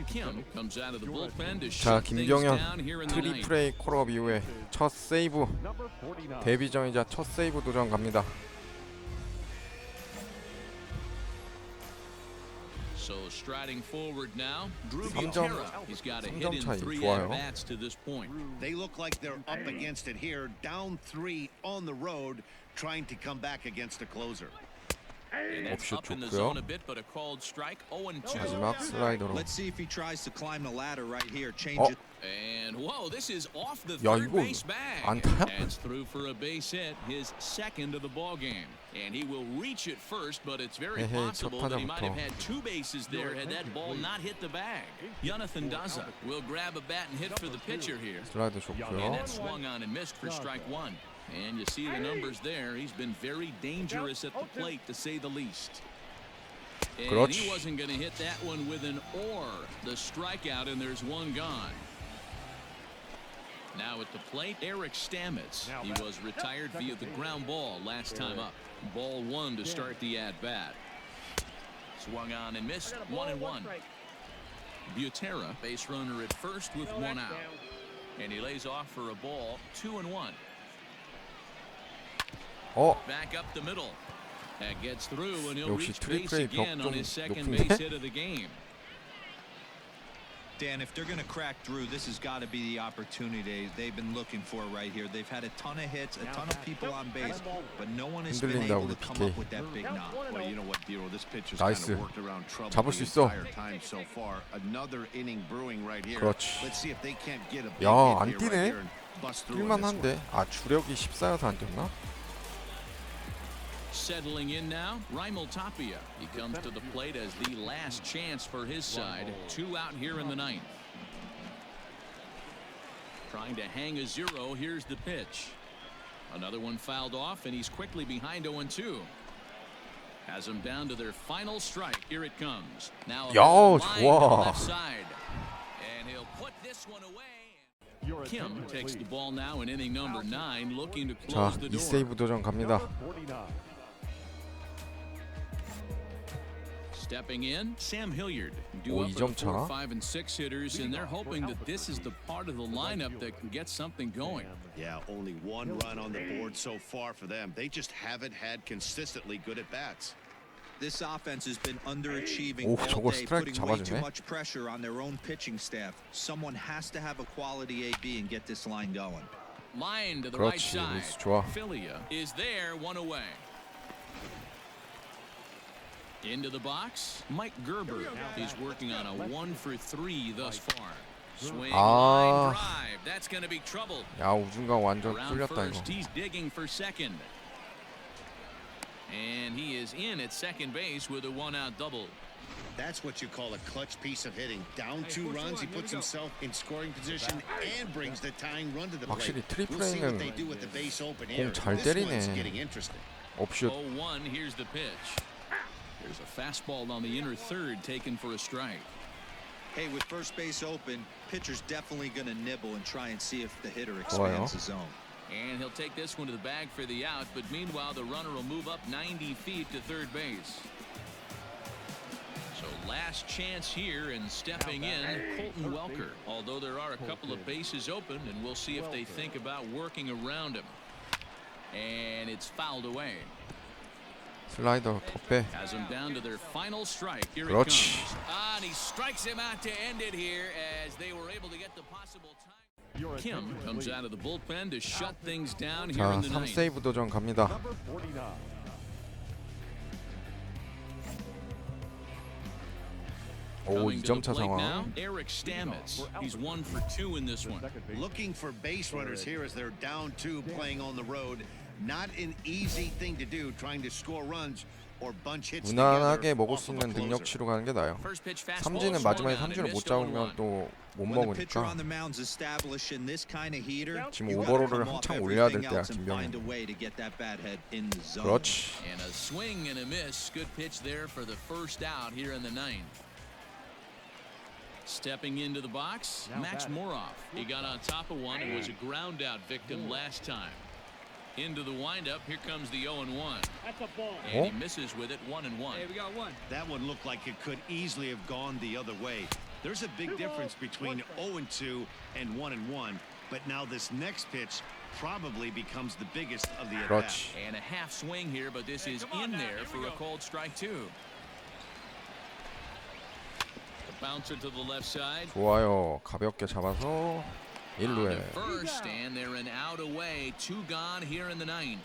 Kim comes out of the bullpen to 자, shut things down 김경현 here in the ninth. 트리플 A 콜업 이후에 첫 세이브 데뷔전이자 첫 세이브 도전 갑니다. So striding forward now, Drew 3점 Butera. He's got a hit in 차이 3 좋아요. at-bats to this point. They look like they're up against it here, down 3 on the road, trying to come back against a closer. And that's 옵션 up in the 좋고요. zone a bit, but a called strike. 0-2. 마지막 슬라이더로. Let's see if he tries to climb the ladder right here. Change 어? it. And whoa, this is off the 야, third 이거 base bag. 안타야? That's through for a base hit, his second of the ball game. And he will reach it first, but it's very 에헤이, possible 첫 that he might have 타자부터. had 2 bases there had that ball not hit the bag. Jonathan Daza will grab a bat and hit for the pitcher here. 슬라이더 And 좋고요. that swung on and missed for strike 1. And you see the numbers there. He's been very dangerous at the plate, to say the least. And 그렇지. he wasn't going to hit that one with an or. The strikeout, and there's one gone. Now at the plate, Eric Stamets. He was retired via the ground ball last time up. Ball 1 to start the at-bat. Swung on and missed. 1-1. Butera, base runner at first with 1 out. And he lays off for a ball. 2-1. Back up the middle. That gets through, and he'll 역시 reach base 트리플 A again 벽 on 좀 his second 높은데? base hit of the game. Dan, if they're going to crack Drew, this has got to be the opportunity they've been looking for right here. They've had a ton of hits, a ton of people on base, but no one has been 흔들린다, able 우리 to come PK. up with that big knock. Well, you know what, Dero, this pitcher's kind 나이스. of worked around trouble 잡을 the 수 있어. entire time so far. Another inning brewing right here. 그렇지. Let's see if they can't get a big 야, 안 hit here, right 뛰네. here and bust through on this one. 뛸만한데. 아, 주력이 14여서 안 뛰었나? Settling in now, Raimel Tapia. He comes to the plate as the last chance for his side. 2 out here in the ninth. Trying to hang a 0. Here's the pitch. Another one fouled off, and he's quickly behind 0-2. Has him down to their final strike. Here it comes. Now a 야, line to the 좋아. left side. And he'll put this one away. Kim takes the ball now in inning number 9, looking to 자, close the door. 2세이브 도전 갑니다. Stepping in, Sam Hilliard. Due 오, up 2점 at the 차. 4, 5, and 6 hitters, and they're hoping that this is the part of the lineup that can get something going. Yeah, only 1 run on the board so far for them. They just haven't had consistently good at bats. This offense has been underachieving 오, all 저거 day, 스트라이크 putting way too 잡아주네. much pressure on their own pitching staff. Someone has to have a quality AB and get this line going. Line to the right 그렇지, side. 루이스 좋아. Filia is there, 1 away. Into the box, Mike Gerber. He's working on a 1 for 3 thus far. Swing, line drive. That's going to be trouble. 야, 우중간 완전 Around 뚫렸다 first, 이거. he's digging for second. And he is in at second base with a 1-out double. That's what you call a clutch piece of hitting. Down 2 runs, he puts himself in scoring position and brings the tying run to the plate. 확실히 We'll see what 트리플 they A는 do with the base open here. 공 잘 This one's 때리네. getting interesting. 옵슛. 0-1, here's the pitch. There's a fastball on the inner third taken for a strike. Hey, with first base open, pitcher's definitely going to nibble and try and see if the hitter expands the zone. And he'll take this one to the bag for the out, but meanwhile the runner will move up 90 feet to third base. So last chance here, and stepping in, Colton Welker. Although there are a couple of bases open, and we'll see if they think about working around him. And it's fouled away. 슬라이더 더 빼. Has him down to their final strike. Here it 그렇지. comes. And he strikes him out to end it here as they were able to get the possible time. Kim comes out of the bullpen to shut things down here 자, in the ninth. 3세이브 도전 갑니다. 오, Coming to 2점 the 차 plate now, 상황. Eric Stamets. He's 1 for 2 in this one. Looking for base runners here as they're down 2 playing on the road. Not an easy thing to do, trying to score runs or bunch hits 무난하게 together 먹을 off 수 of a 있는 능력 closer. 치로 가는 게 나아요. First pitch fastball 삼진은 swung 마지막에 on and 삼진을 못 missed 잡으면 0-1. 또 못 When the pitcher 먹으니까 on the mound's established in this kind of heater, 지금 you gotta 오버롤을 come off 한창 올려야 될 everything 때야, else and find a 김병현. way to get that bat head in the zone. 그렇지. And a swing and a miss. Good pitch there for the first out here in the ninth. Stepping into the box, Max Moroff. He got on top of one and was a ground out victim last time. Into the windup, here comes the 0-1. That's a ball. And he misses with it, 1-1. Hey, we got one. That one looked like it could easily have gone the other way. There's a big difference between 0-2 and 1-1, but now this next pitch probably becomes the biggest of the at-bat. 그렇지. And a half swing here, but this is in there for a called strike two. The bouncer to the left side. 좋아요. 가볍게 잡아서 On 1루에. to first, and they're an out away. Two gone here in the ninth.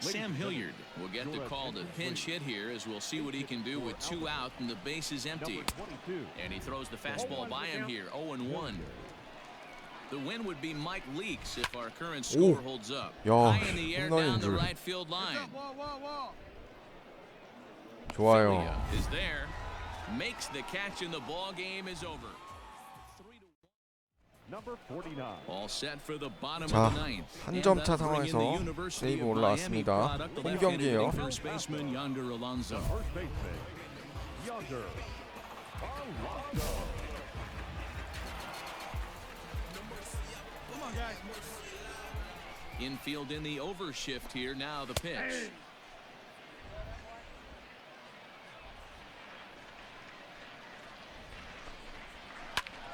Sam Hilliard will get the call to pinch hit here, as we'll see what he can do with two out and the base is empty. And he throws the fastball by him here, 0-1. The win would be Mike Leaks if our current score holds up. 야, High in the air 홈런인 down the 줄. right field line. 좋아요. Filia is there, makes the catch, and the ball game is over. All set for the bottom 자, of the ninth. 한 점 차 상황에서 세이브 올라왔습니다. 홈 경기예요. First baseman Yonder Alonso. Infield in the overshift here. Now the pitch.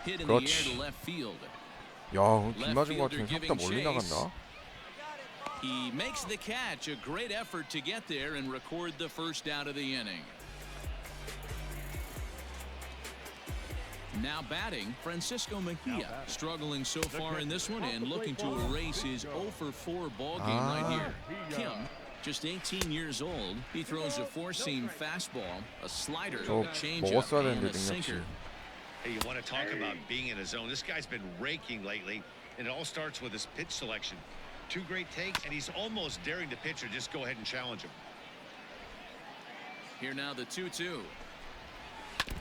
Hit in the air to left field. 야, 오늘 빗 맞은 것 같으면 생각보다 멀리 나갔나? He makes the catch. A great effort to get there and record the first out of the inning. Now batting, Francisco Mejia, struggling so far in this one and looking to erase his 0-for-4 ball game right here. Kim, just 18 years old, he throws a four-seam fastball, a slider, a changeup, and a sinker. Hey, you want to talk about being in a zone? This guy's been raking lately, and it all starts with his pitch selection. Two great takes, and he's almost daring the pitcher just go ahead and challenge him. Here now the 2-2.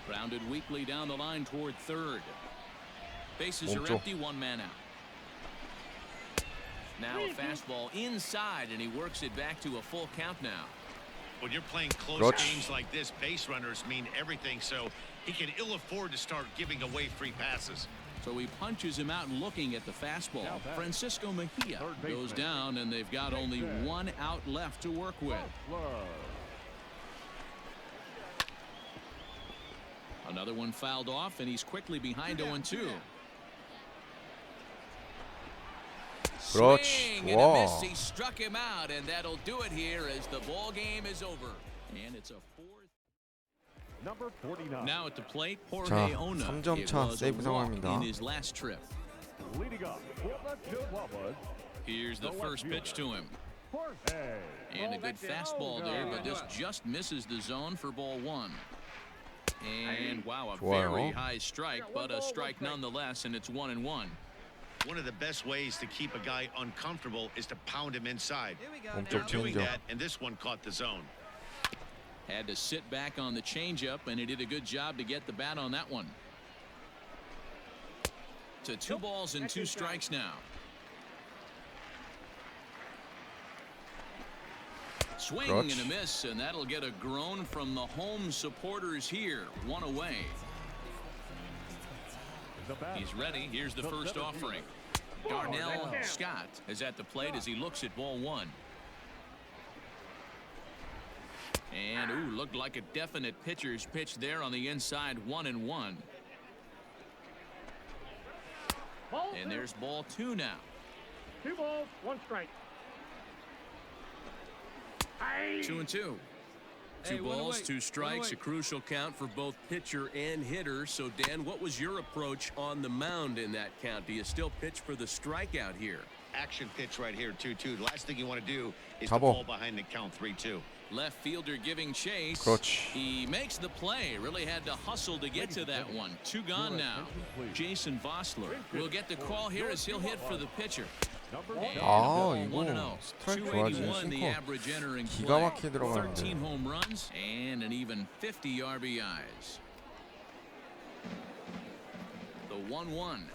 Grounded weakly down the line toward third. Bases are empty, one man out. Now a fastball inside, and he works it back to a full count now. When you're playing close games like this, base runners mean everything, so he can ill afford to start giving away free passes. So he punches him out and looking at the fastball. Francisco Mejia goes down, and they've got only one out left to work with. Another one fouled off, and he's quickly behind 0-2. 그렇지. Swing and a miss. He struck him out, and that'll do it here as the ball game is over. And it's a fourth. Now at the plate, Jorge 자, Ona. 3점 It 차 was a 세이브 walk 상황입니다. in his last trip. Here's the first pitch to him. And a good fastball there, but this just misses the zone for ball one. And wow, a very high strike, but a strike nonetheless, and it's 1-1. One of the best ways to keep a guy uncomfortable is to pound him inside. 몸쪽 They're doing 체인지업. that, and this one caught the zone. Had to sit back on the changeup, and he did a good job to get the bat on that one. To 2 balls and 2 strikes now. Swing and a miss, and that'll get a groan from the home supporters here. One away. He's ready. Here's the first offering. Darnell Scott is at the plate as he looks at ball one. And ooh, looked like a definite pitcher's pitch there on the inside. 1-1. And there's ball 2 now. 2 balls, 1 strike. 2-2. 2 balls, 2 strikes, a crucial count for both pitcher and hitter. So, Dan, what was your approach on the mound in that count? Do you still pitch for the strikeout here? Action pitch right here, 2-2. The last thing you want to do is 잡어. to fall behind the count 3-2. Left fielder giving chase. 그렇지. He makes the play. Really had to hustle to get to that one. 2 gone now. Jason Vossler will get the call here as he'll hit for the pitcher. 아, 이거 스트라이크 좋아지네. 281 the average entering 기가 play. 막히게 들어가는데. 13 home runs and an even 50 RBIs. The 1-1.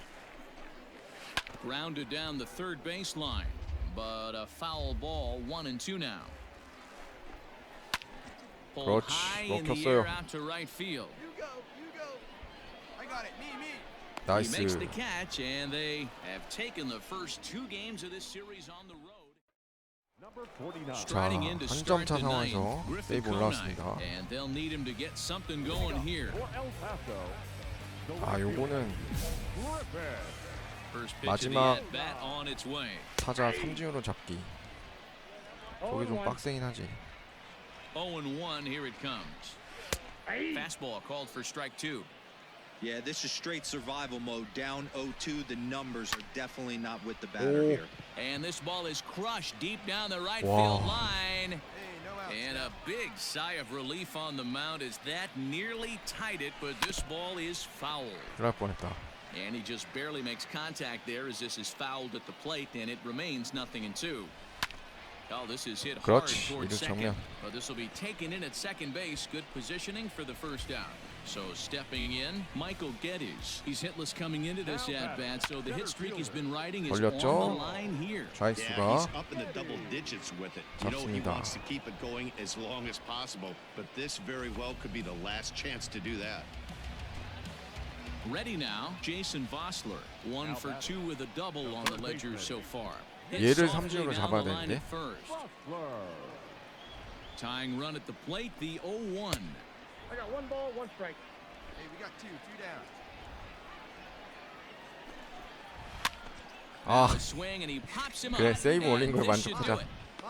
Grounded down the third baseline, but a foul ball. 1-2 now. Pulled high in the air out to right field. You go. I got it. Me. He makes 나이스. the catch, and they have taken the first 2 games of this series on the road. 자, 한 점 차 상황에서 세이브 올라왔습니다. And they'll need him to get something going here. 아, 요거는 First pitch of the 마지막 at-bat on its way. 타자 삼진으로 잡기. 저게 좀 빡세긴 하지. 0-1, here it comes. Fastball called for strike 2. Yeah, this is straight survival mode. Down 0-2. The numbers are definitely not with the batter here. And this ball is crushed deep down the right Wow. field line. Hey, no outs. And a big sigh of relief on the mound as that nearly tied it, but this ball is foul. 그럴 뻔했다. And he just barely makes contact there as this is fouled at the plate, and it remains 0-2. Oh, this is hit hard 그렇지, towards 이륙 second. 정면. But this will be taken in at second base. Good positioning for the first out. So stepping in, Michael Geddes. He's hitless coming into this at-bat, so the hit streak he's been riding is on 걸렸죠? the line here. Yeah, he's 좌익수가 up in the double digits with it. You know he 잡습니다. wants to keep it going as long as possible, but this very well could be the last chance to do that. Ready now, Jason Vossler. 1 for 2 with a double on the ledger so far. 얘를 삼진으로 잡아야 되는데. Tying run at the plate, the 0-1. I got 1 ball, 1 strike. Hey, we got two down. 아, Swing and he pops him 그래, up. 세이브 올린 And 걸 this should 만족하자. do it.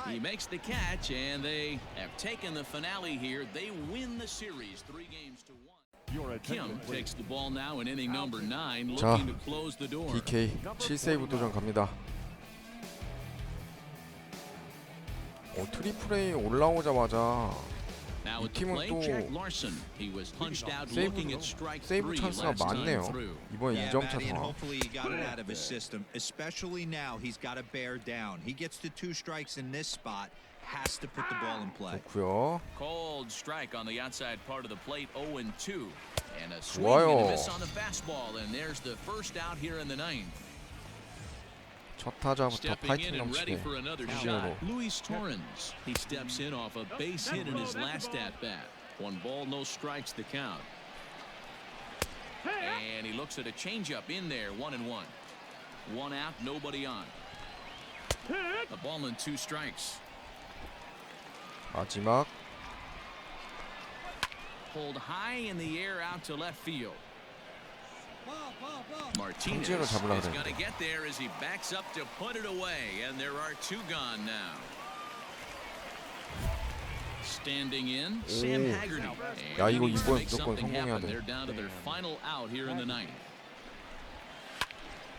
He makes the catch, and they have taken the finale here. They win the series 3-1. Kim takes the ball now in inning number 9, 자, looking to close the door. DK 7세이브 도전 갑니다. 트리플 A 올라오자마자 Now 이 at the 팀은 plate, 또 Jack Larson. He was punched out looking at strike 3 세이브 찬스가 last time 많네요. through. 이번에 Yeah, 2점 차 Matty, and 상황. hopefully he got it out of his system. Especially now, he's got to bear down. He gets to 2 strikes in this spot, has to put the ball in play. 좋고요. Cold strike on the outside part of the plate, 0-2. And a swing 좋아요. and a miss on the fastball, and there's the first out here in the 9th. 첫 타자부터 Stepping in 파이팅 and ready 넘치게 for another 수진으로. shot. Luis Torrens. He steps in off a base hit in his last at-bat. 1 ball, no strikes the count. And he looks at a changeup in there, 1-1. 1 out, nobody on. A ball and 2 strikes. 마지막 Pulled high in the air out to left field. Martinez 삼진으로 잡으려고 is going to 그랬는데. get there as he backs up to put it away, and there are 2 gone now. Standing in, Sam 오. Haggerty. 야, And he 이거 needs to 이번 make 무조건 something 성공해야 happen. 돼. They're down to their final out here in the 9th.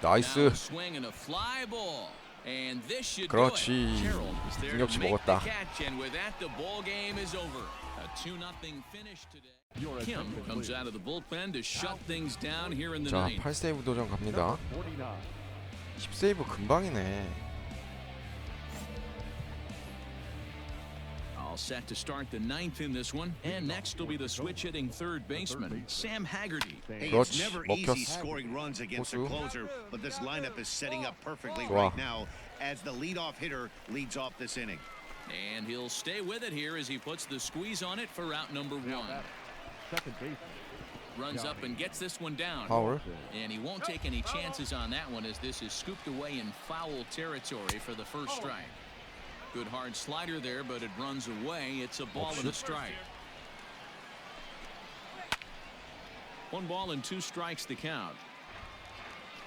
나이스. Now a swing and a fly ball. And this should do 그렇지. it. Gerald is there to 능력치 make the 먹었다. catch, and with that, the ball game is over. A 2-0 finish today. Kim comes out of the bullpen to shut things down here in the 자, 9th. 8세이브 도전 갑니다. 10세이브 금방이네. All set to start the 9th in this one. And next will be the switch-hitting third baseman, Sam Haggerty. Hey, 그렇지, it's never easy 먹혔어. scoring runs against a 호수. closer, but this lineup is setting up perfectly 좋아. right now as the leadoff hitter leads off this inning. And he'll stay with it here as he puts the squeeze on it for out number 1. Runs up and gets this one down. 파울. And he won't take any chances on that one as this is scooped away in foul territory for the first strike. Good hard slider there, but it runs away. It's a ball and a strike. 1 ball and 2 strikes the count.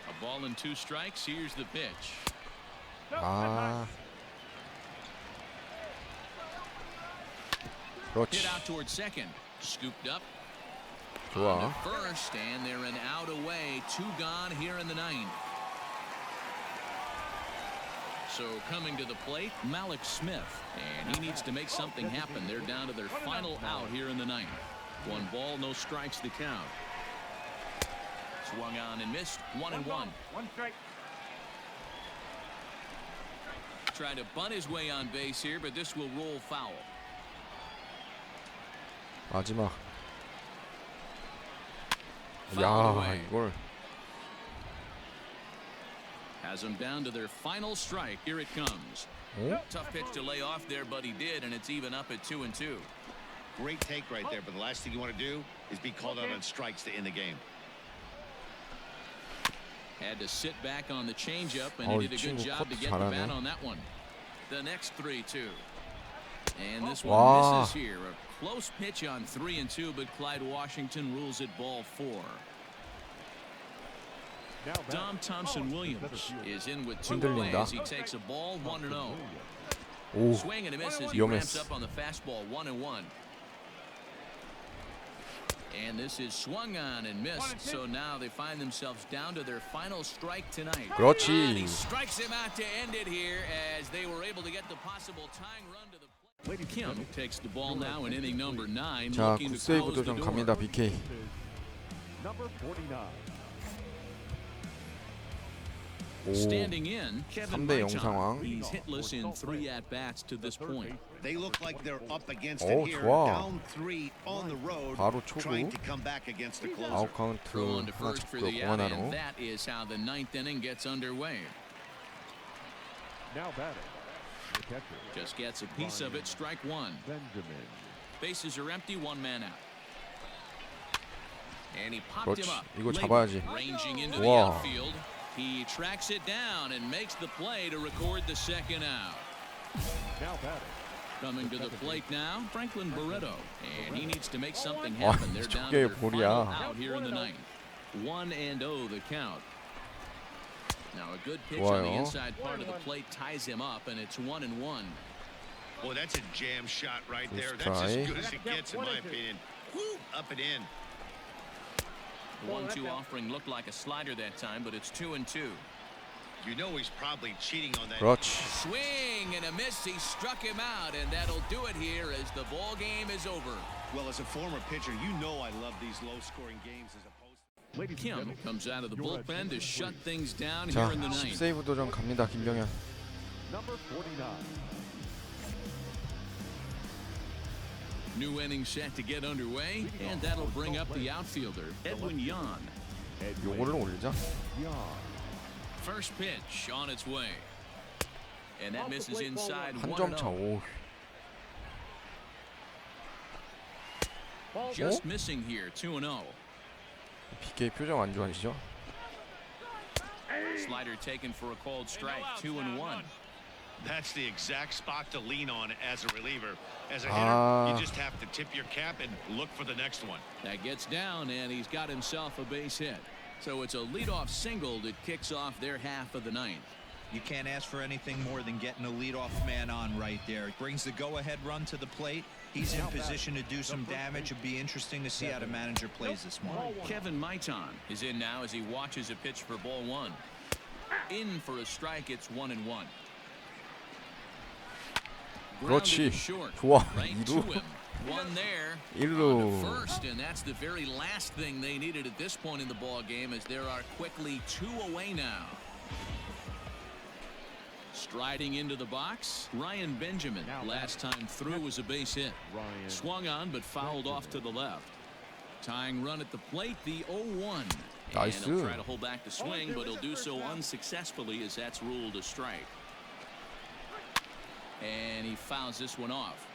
A ball and 2 strikes. Here's the pitch. 아, 그렇지. Hit out towards second. Scooped up. 좋아. First, and they're an out away. 2 gone here in the 9th. So coming to the plate, Malik Smith, and he needs to make something happen. They're down to their final out here in the 9th. 1 ball, no strikes the count. Swung on and missed. 1-1. 1 strike. Tried to bunt his way on base here, but this will roll foul. 마지막. Foul 야, away. 이걸 Has them down to their final strike. Here it comes. 어? Tough pitch to lay off there, but he did, and it's even up at 2-2. Great take right there, but the last thing you want to do is be called out on strikes to end the game. Had to sit back on the changeup, and Oh, he did a 이 good 친구 job to 컷도 get the bat 잘하네. on that one. The next 3-2. And this Wow. one misses here. A close pitch on 3-2, but Clyde Washington rules it ball 4. Dom Thompson-Williams is in with 2 away 흔들린다. as he takes a ball 1-0. 오, Swing and a miss as he 위험했어. ramps up on the fastball 1-1. And this is swung on and missed. So now they find themselves down to their final strike tonight. And 그렇지. he strikes him out to end it here as they were able to get the possible tying run to the plate. Kim takes the ball now in inning number 9. 자, looking to 굿세이브 close the 도전 door. 갑니다. BK. 오, Standing in, Kevin 3대 0 Maitan. 상황. He's hitless in 3 at-bats to this point. They look like they're up against 오, it here. 좋아. Down 3 on the road. 바로 초구. Trying to come back against the closer. 아웃 카운트 Throw on to 하나 first for 잡고요. the 공 out, 하나로. and that is how the 9th inning gets underway. Now batting, the catcher, Just gets a piece of it, strike 1. Benjamin. Bases are empty, 1 man out. And he popped him 그렇지. up. 이거 late, 잡아야지. Ranging into the 우와. outfield. He tracks it down and makes the play to record the second out. Now batting, Coming to the plate now, Franklin Barreto. And he needs to make something 와, happen. They're down to 저게 their 볼이야. final out here in the 9th. 1-0 the count. Now a good pitch on the 좋아요. inside part of the plate ties him up, and it's 1-1. Boy, that's a jam shot right Good there. That's as strike. good as it gets, in my opinion. Woo, up and in. The 1-2 offering looked like a slider that time, but it's 2-2. You know he's probably cheating on that. 그렇지. Swing and a miss. He struck him out, and that'll do it here as the ball game is over. Well, as a former pitcher, you know I love these low-scoring games as opposed to... ladies and Kim gentlemen, comes out of the your bullpen to attention, shut please. things down 자, here in the 9th. 10세이브 도전 갑니다. 김병현. Number 49. New inning set to get underway, and that'll bring up the outfielder, Edwin Yan. 요거를 올리자. First pitch on its way. And that misses inside 한 점 차. 1-0. 오, Just missing here, 2-0. BK 표정 안 좋아지죠? Slider taken for a called strike, 2-1. That's the exact spot to lean on as a reliever. As a hitter, Ah. you just have to tip your cap and look for the next one. That gets down, and he's got himself a base hit. So it's a leadoff single that kicks off their half of the 9th. You can't ask for anything more than getting a leadoff man on right there. Brings the go-ahead run to the plate. He's in position to do some damage. It'd be interesting to see how the manager plays this one. Kevin Maitan is in now as he watches a pitch for ball 1. In for a strike, it's 1-1. 그렇지. Grounded to short. 좋아. Right 2루. to him. One there. 1루. On to first, and that's the very last thing they needed at this point in the ball game, as there are quickly 2 away now. Striding into the box, Ryan Benjamin. Last time through was a base hit. Ryan Swung on but fouled off to the left. Tying run at the plate, the 0-1. And Nice. he'll try to hold back the swing, but he'll do so unsuccessfully as that's ruled a strike. And he fouls this one off.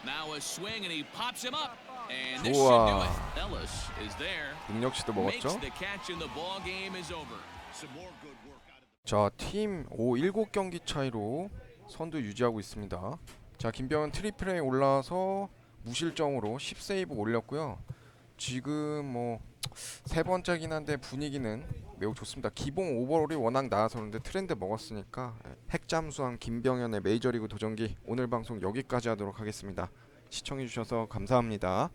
Now a swing, and he pops him up. And this should do 좋아. it. Ellis is there. 능력치도 Makes 먹었죠? the catch, and the ball game is over. Some more good work out of the... 자, 팀 7경기 차이로 선두 유지하고 있습니다. 자, 김병현 트리플에 올라서 무실점으로 10세이브 올렸고요. 지금 뭐 세 번째긴 한데 분위기는 매우 좋습니다. 기본 오버롤이 워낙 나아서는데 트렌드 먹었으니까 핵잠수한 김병현의 메이저리그 도전기 오늘 방송 여기까지 하도록 하겠습니다. 시청해주셔서 감사합니다.